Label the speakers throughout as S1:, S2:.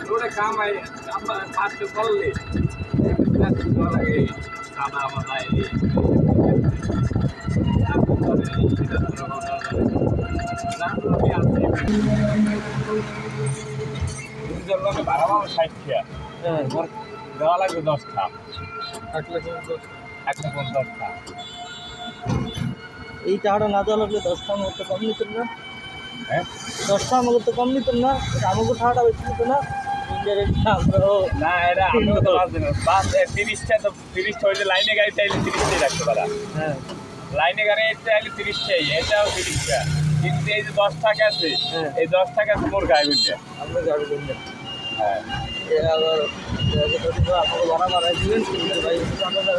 S1: রোডে কামাই কাজটা করলে সাদা মাথায় ভাড়া পাবো 60 টাকা দেওয়া লাগবে 10 টাকা 150 টাকা
S2: এই টাকাটা না দেওয়া লাগলে 10 টাকা মতো কম নিতেন না?
S1: হ্যাঁ
S2: 10 টাকা মতো তো কম নিতেন না? আমাকে টাকাটা বেশি নিত না?
S1: না এটা আমি তো বাস 30টা তো 30টা হইলে লাইনে গাড়ি চাইলে 30টাই রাখতে পারা।
S2: হ্যাঁ
S1: লাইনে গাড়ি চাইলে 30টাই, এটাও 30টা, কিন্তু এই যে 10 টাকা আছে এই 10 টাকা আছে মোর গায়ে বুঝলে
S2: আপনার গাড়ি কিনবেন।
S1: হ্যাঁ
S2: আবার আপনাকে ভাড়া বাড়াই দিবেন ভাই আপনাকে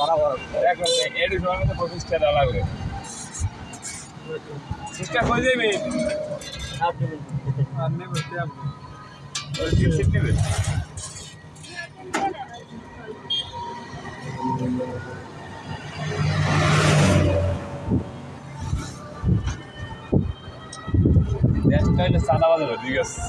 S2: ভাড়া বাড়া
S1: এখন এর সময় মতো 25 টাকা দেওয়া লাগবে। চেষ্টা করে যাবি
S2: আপনি
S1: নেবে দেশটা হইলে সাদা বাজাবে ঠিক আছে।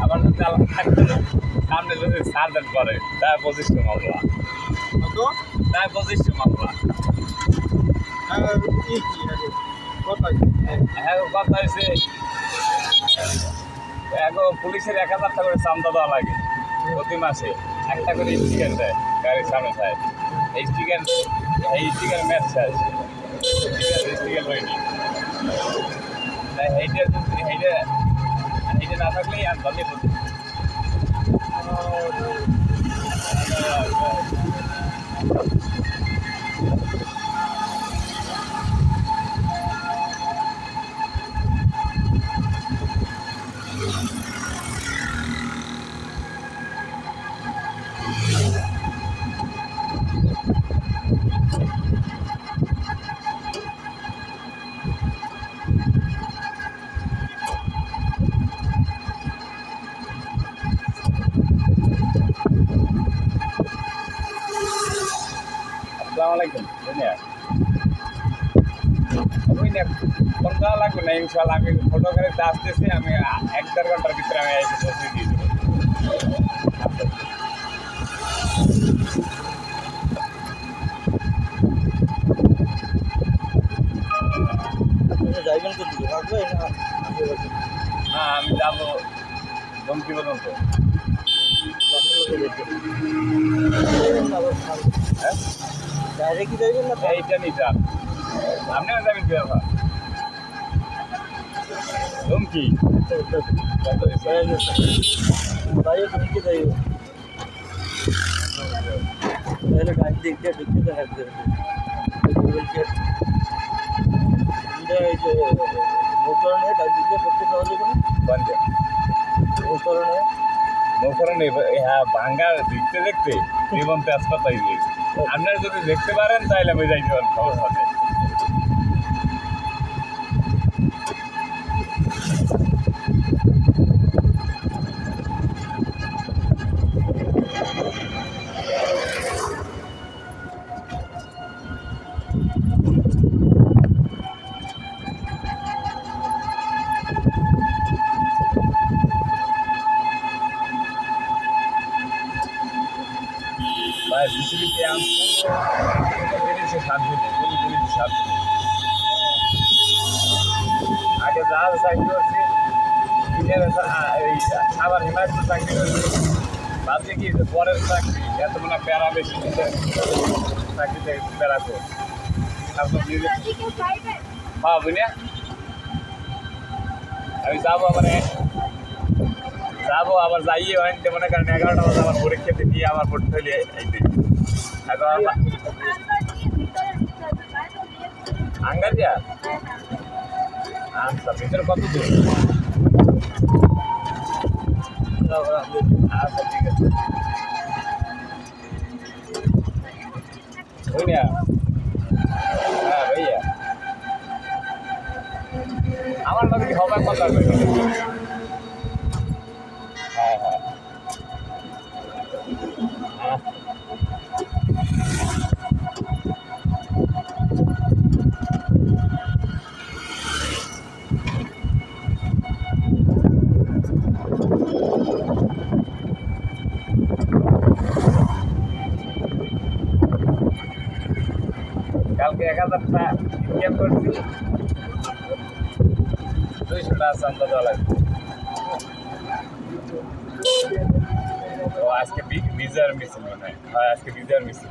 S1: আবার যদি আলাদা থাকতে সামনে যদি সার্জন করে তার 25টা মামলা, তার 25টা মামলা। হ্যাঁ কথা হয়েছে এখন পুলিশের 1000 টাকা করে চান্দা দেওয়া লাগে প্রতি মাসে, একটা করে স্টিকার দেয় গাড়ির সামনে সাহেব। এই স্টিকার ম্যাচ শেষ, স্টিকার হয়নি তাই এইটা না থাকলেই আর ভালোই বলতে আসসালামাইকুম ফোন করা লাগবে না ইনশাল্লাহ। আমি ফটোগ্রাফিতে আসতেছি, আমি 1-1.5 ঘন্টার ভিতরে আমি এসে পৌঁছে দিয়ে দেবো।
S2: যাইবেন তো দিকে থাকবে না?
S1: হ্যাঁ আমি যাবো ধমকি পর্যন্ত। হ্যাঁ
S2: বাইরে কি যাইবেন না?
S1: এইটা নিতাম আপনিও যাবেন কি ব্যাপার ধমকি
S2: বাইরে ঢুকে যাইব তাহলে গাড়ি দেখতে ঢুকতে থাকবে। এই যে মোটর নিয়ে গাড়ি দিকে ঢুকতে পাওয়া যাবে না?
S1: বন্ধে মোটর নেই। হ্যাঁ ভাঙ্গা দেখতে দেখতে জীবন তেজপাতাই দিয়ে আপনারা যদি দেখতে পারেন তাহলে আমি যাইতে পারেন সমস্যা নেই। ভাই পৃথিবীতে কোনো জিনিসের শান্তি নেই, কোনো জিনিসের শান্তি নেই। আগে যা চাকরি করছি আবার হিমায়ত চাকরি করছি, ভাবছি কি পরের চাকরি এত মানে প্যারা বেশি চাকরিতে প্যারা কর হ্যাঁ বুঝলে আমি যাবো আবার যাইয়ে হয়নি মনে করেন 11টা বাজে আমার পরীক্ষাতে দিয়ে আমার পড়তে হলে এইতে এখন আঙ্গার দিয়া আচ্ছা ভিতরে কত দূর? আচ্ছা ঠিক আছে। भैया हाँ भैया আমার লগে হবার কথা কই হ্যাঁ হ্যাঁ কালকে 1000 টাকা ইনকাম করছি 200 টাকা চান্দা দেওয়া লাগবে তো আজকে বিজার মিছিল মনে হয় আজকে বিজার মিছিল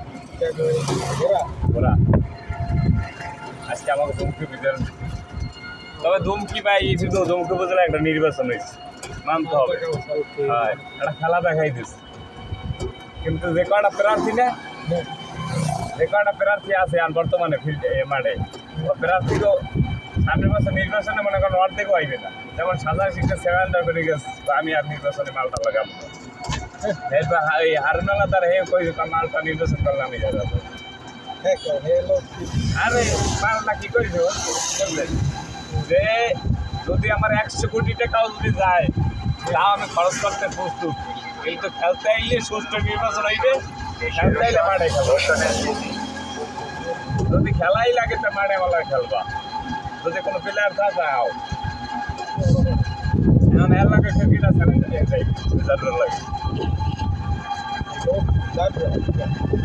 S1: ওরা আজকে আমাকে ধুমকি বিজার তবে ধুমকি ভাই এই শুধু ধুমকি উপজেলা একটা নির্বাচন হয়েছে মানতে হবে হ্যাঁ একটা খেলা দেখাই দিচ্ছে কিন্তু যে কটা প্রার্থী না যে কটা প্রার্থী আছে আর বর্তমানে ফিল্ডে মাঠে প্রার্থী তো সামনের বছর নির্বাচনে মনে করেন অর্ধেকও আইবে না যেমন সাধারণ শিক্ষা সেভেন্ডার করে গেছে আমি আর নির্বাচনে মালটা লাগাবো এরপর এই হারুনালা তার হে কই মালটা নির্বাচন করলে আমি যাবো আরে মালটা কি করি যে যদি আমার 100 কোটি টাকাও যদি যায় তাও আমি খরচ করতে প্রস্তুত কিন্তু খেলতে আইলে সুষ্ঠু নির্বাচন হইবে খেলতে আইলে মাঠে খেলবো যদি খেলাই লাগে তো মাঠে মালা খেলবা যদি কোনো প্লেয়ার থাকাও এখন এর লাগে ক্রিকেট আছে জারুর লাগে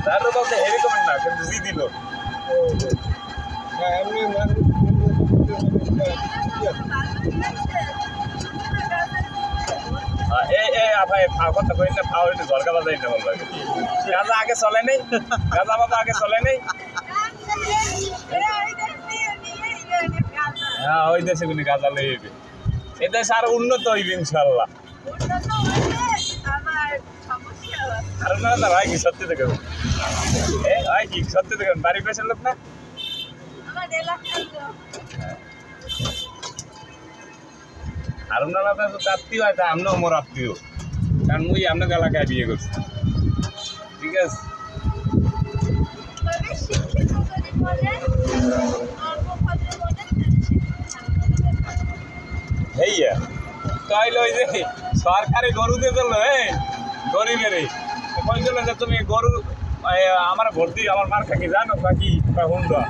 S1: জারুর বলতে হেভি কমেন্ট না কিন্তু জি দিল কথা কই না খাওয়া একটু ঝরকা বাজাই না বললো গাঁজা আগে চলে নেই গাঁজা বাজা আগে চলে নেই হ্যাঁ ওই দেশে কিন্তু গাঁজা লইবে এই দেশে আরো উন্নত হইবে ইনশাল্লাহ আর না না ভাই কি সত্যি দেখো ভাই কি সত্যি দেখো বাড়ি পেশের লোক না হারুন আলাদা তো আত্মীয় আছে আমরাও মোর আত্মীয় কারণ মুই আপনাকে এলাকায় বিয়ে করছি ঠিক আছে হেইয়া তাইলে ওই যে সরকারি গরু দিয়ে দিল গরিবের কইছিল যে তুমি গরু আমার ভোট দিই আমার মার্কা কি জানো বাকি হুন্ডা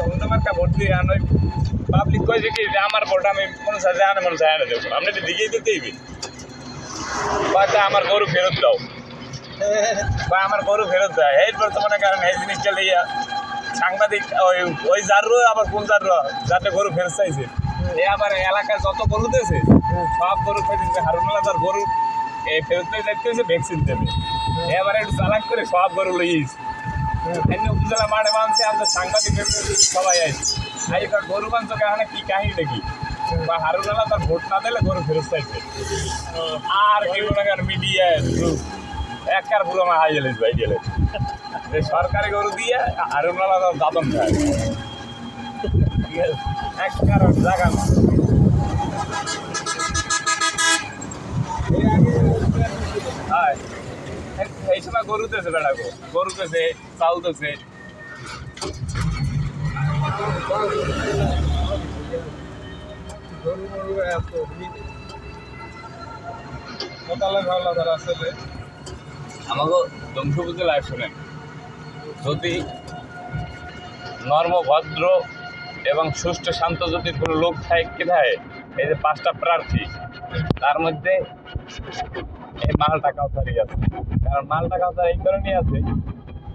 S1: হুন্ডা মার্কা ভোট দিই আর ওই পাবলিক কইছে কি যে আমার ভোট আমি কোনো সাথে আনে মানুষ আয় না দেবো আপনি দিকেই দিতেই বা আমার গরু ফেরত দাও বা আমার গরু ফেরত দেয় এরপর তো মনে করেন এই জিনিসটা লইয়া সাংবাদিক ওই জাররো আবার কোন জাররো যাতে গরু ফেরত চাইছে এ আবার এলাকায় যত গরু দিয়েছে সব গরু ফেরত হারুনালা তার গরু ফেরত দেখতে হয়েছে ভ্যাকসিন দেবে এবার একটু চালাক করে সব গরু লইয়েছে এমনি উপজেলা মাঠে মানছে আমাদের সাংবাদিক সবাই আসছে এইবার গরু মাংস কারণে কি কাহিনী দেখি বা হারুনালা তার ভোট না দিলে গরু ফেরত চাইছে আর কি মনে করেন মিডিয়া একার পুরো আমার হাই গেলে ভাই গেলে যে সরকারি গরু দিয়ে হারুনালা তার দাদন খায় ঠিক আছে এক কারণ জায়গা হয় এই সময় গরু দিয়েছে বেড়াবো গরু দিয়েছে চাউল দিয়েছে আমাকে ধ্বংস বুঝতে লাইভ শোনেন যদি নর্মভদ্র এবং সুষ্ঠু শান্ত যদি কোনো লোক থাকে এই যে 5টা প্রার্থী তার মধ্যে এই মালটা কাউসারই আছে কারণ মালটা কাউসার এই কারণেই আছে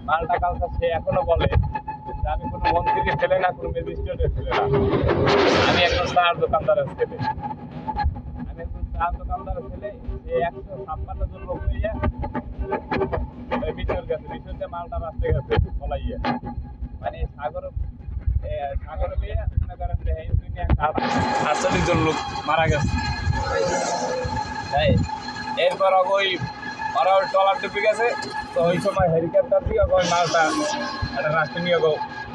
S1: মালটা কাউসার সে এখনো বলে যে আমি কোনো মন্ত্রীর ছেলে না কোনো ম্যাজিস্ট্রেটের ছেলে না আমি একজন চার দোকানদারের ছেলে আমি একজন চার দোকানদারের ছেলে এই 156 জন লোক লইয়া বিচার গেছে বিচারতে মালটা রাস্তায় গেছে বলাইয়া মানে সাগর লিয়ে মনে করেন যে এই দুনিয়া 48 জন লোক মারা গেছে তাই এরপর ওই ওরা ওই ট্রলার ডুবে গেছে তো ওই সময় হেলিকপ্টার দিয়ে ওই মালটা একটা রাস্তা নিয়ে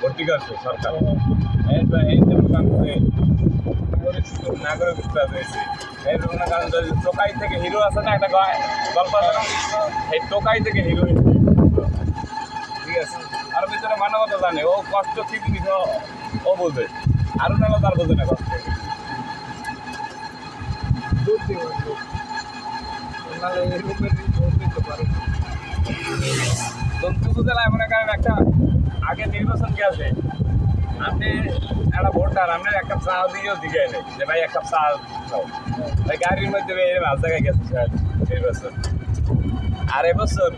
S1: ভর্তি করছে সরকার এরপর এই যে নাগরিকত্ব হয়েছে এরপর মনে করেন যদি টোকাই থেকে হিরো আছে না একটা গল্প আছে না এই টোকাই থেকে হিরো ঠিক আছে আর জানে, ও কষ্ট কি জিনিস ও বোঝে, আরো নাহলে তার বোঝে না কষ্ট। জন্তু জেলায় মনে করেন একটা আগে নির্বাচন গেছে, আপনি একটা ভোটার আপনার এক কাপ চা দিয়েও দিকে নেই যে ভাই এক কাপ চা খাও, ভাই গাড়ির মধ্যে মাছ জায়গায় গেছে নির্বাচন। আর এবছর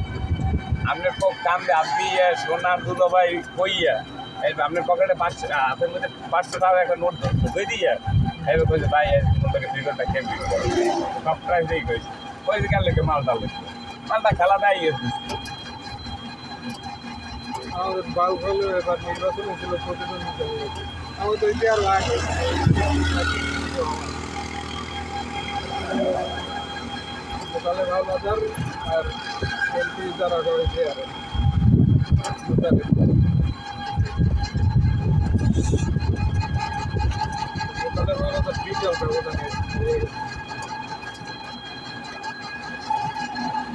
S1: আপনার কান্দে হাত দিয়ে সোনার দুধ ভাই কইয়া আপনার পকেটে 500 হাতের মধ্যে 500 টাকা একটা নোট ঢুকে দিয়ে এবার কইছে ভাই নোটটাকে ফিগারটা কেমনি সব প্রাইস দিয়ে কইছে কইছে কেন লেগে মালটা লেগে মালটা খেলা দেয় গেছে।
S2: আমাদের বাল হলো এবার নির্বাচন ছিল প্রতিদ্বন্দ্বিতা হয়েছে, আমাদের তো ইতিহাস লাগে সকালে ভালো বাজার আর এমপি যারা রয়েছে আর সকালে ভালো বাজার বিজয় ব্যবধানে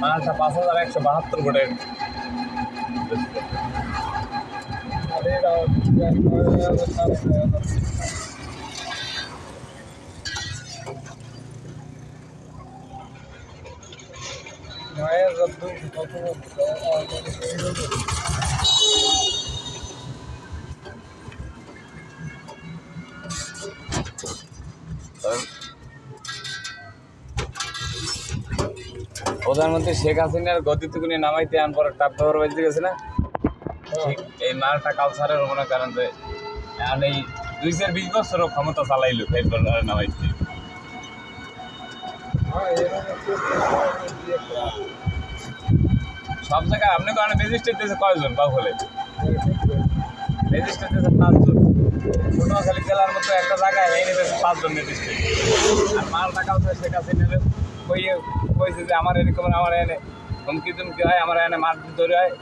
S1: মালটা 5172 ভোটের
S2: আর এরা 9,000
S1: প্রধানমন্ত্রী শেখ হাসিনার গতিটুকুনি নামাইতে আন পরে টাপ ব্যবহার বাজতে গেছে না, ঠিক এই মালটা কালচারের মনে করেন যে এখন এই 2020 বছরও ক্ষমতা চালাইলো এরপর নামাইতে সব জায়গায়। আপনি কারণ রেজিস্টার দিয়েছে কয়জন বাউফলে, রেজিস্টার দিয়েছে 5 জন, পটুয়াখালী জেলার মতো একটা জায়গায় এনে দিয়েছে 5 জন রেজিস্টার। আর মালটা কালচার শেখ হাসিনা কইছে যে আমার এরকম আমার এনে হুমকি তুমকি হয়, আমার এনে মারপিট ধরে হয়,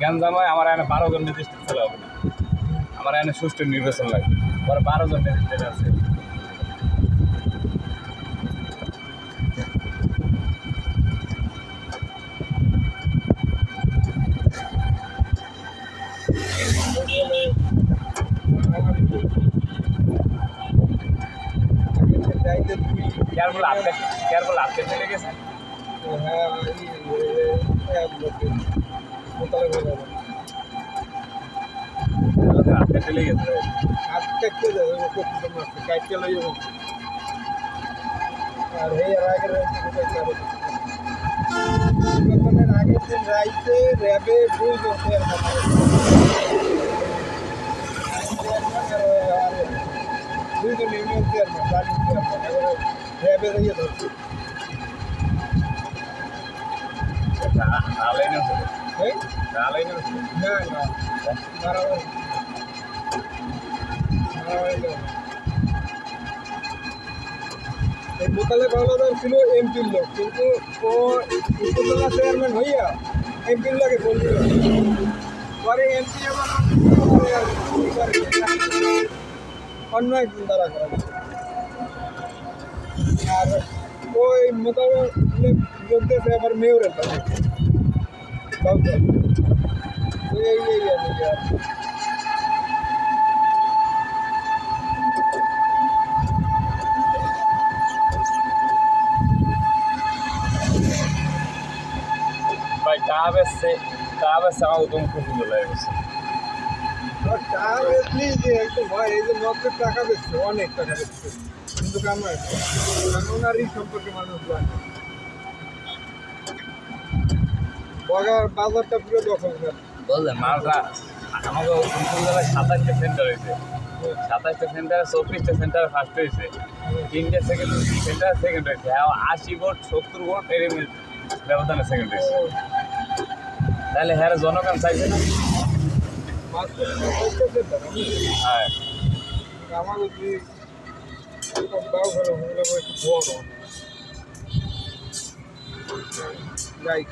S1: গ্যাঞ্জাম হয়, আমার এনে 12 জন রেজিস্টার চলে হবে না, আমার এনে সুষ্ঠু নির্বাচন লাগে, পরে 12 জন রেজিস্টার আছে। কেয়ারফুল আপডেট চলে গেছে। আপডেট চলে গেছে
S2: আর আগের দিন রাইতে র্যাবে 2 জন দুইজন ইউনিয়ন চেয়ারম্যান রানিং চেয়ারম্যান র্যাবে রইয়ে ধরছে। এই মোতালে বাংলাদেশ ছিল এমপির লোক, কিন্তু ও উপজেলা চেয়ারম্যান হইয়া এমপির লোকে বলছিল পরে এমপি অন্য একজন দ্বারা করা আর ওই মোতাবেক লোক দিয়েছে আবার মেয়রের কাছে
S1: ভাই টাকা বেচছে আমার উত্তম খুব সুন্দর লাগছে।
S2: টাকা বেচলি যে একটু ভয়, এই যে মদের টাকা বেচছে অনেক টাকা বেচছে, কিন্তু কারণারি সম্পর্কে মানুষ জানে। বগার বাজারটা পুরো দখল করে
S1: বললেন মালটা আমাকে জেলায় 27টা সেন্টার হয়েছে, 27টা সেন্টারে 24টা সেন্টারে ফার্স্ট হয়েছে, 3টে সেন্টারে সেকেন্ড হয়েছে, 80 ভোট 70 ভোট এর ব্যবধানে সেকেন্ড হয়েছে। তাহলে হ্যাঁ জনগণ চাইছে না। হ্যাঁ
S2: আমার বাউ ভালো বড় রাইট